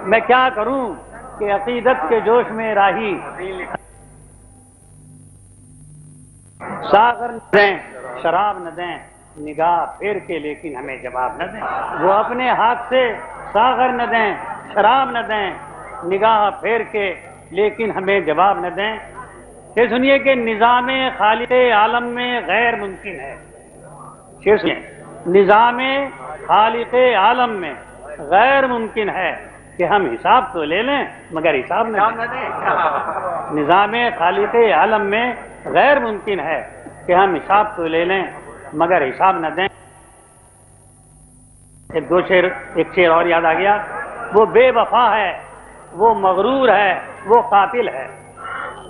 میں کیا کروں کہ عقیدت کے جوش میں راہی ساغر نہ دیں شراب نہ دیں نگاہ پھیر کے لیکن ہمیں جواب نہ دیں. وہ اپنے ہاتھ سے ساغر نہ دیں شراب نہ دیں نگاہ پھیر کے لیکن ہمیں جواب نہ دیں. یہ سنیے کہ نظام خالق عالم میں غیر ممکن ہے. یہ سنیے نظام خالق عالم میں غیر ممکن ہے کہ ہم حساب تو لے لیں مگر حساب نہ دیں. نظام خالق عالم میں غیر ممکن ہے کہ ہم حساب تو لے لیں مگر حساب نہ دیں. ایک شعر اور یاد آ گیا. وہ بے وفا ہے وہ مغرور ہے وہ قاتل ہے.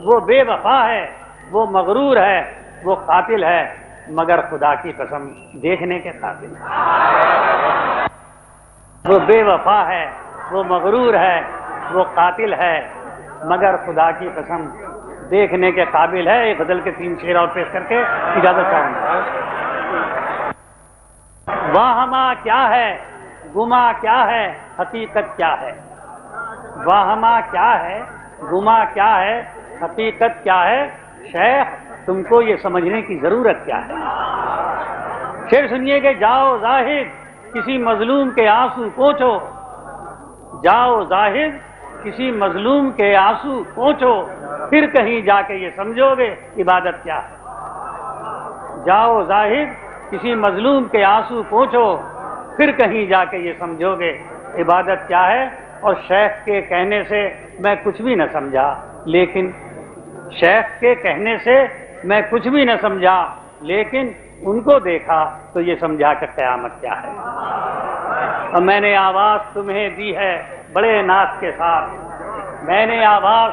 وہ بے وفا ہے وہ مغرور ہے وہ قاتل ہے مگر خدا کی قسم دیکھنے کے قابل ہے. وہ بے وفا ہے وہ مغرور ہے وہ قاتل ہے مگر خدا کی قسم دیکھنے کے قابل ہے. ایک غزل کے 3 شعر اور پیش کر کے اجازت چاہوں گا. واہما کیا ہے گما کیا ہے حقیقت کیا ہے. واہما کیا ہے گما کیا ہے حقیقت کیا ہے. شیخ تم کو یہ سمجھنے کی ضرورت کیا ہے. شعر سنیے کہ جاؤ زاہد کسی مظلوم کے آنسو پوچھو. جاؤ زاہد کسی مظلوم کے آنسو پوچھو پھر کہیں جا کے یہ سمجھو گے عبادت کیا ہے. جاؤ زاہد کسی مظلوم کے آنسو پوچھو پھر کہیں جا کے یہ سمجھو گے عبادت کیا ہے. اور شیخ کے کہنے سے میں کچھ بھی نہ سمجھا لیکن شیخ کے کہنے سے میں کچھ بھی نہ سمجھا لیکن ان کو دیکھا تو یہ سمجھا کہ قیامت کیا ہے. اور میں نے آواز تمہیں دی ہے بڑے ناز کے ساتھ. میں نے آواز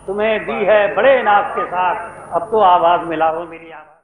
تمہیں دی ہے بڑے ناز کے ساتھ. اب تو آواز ملاؤ میری آواز.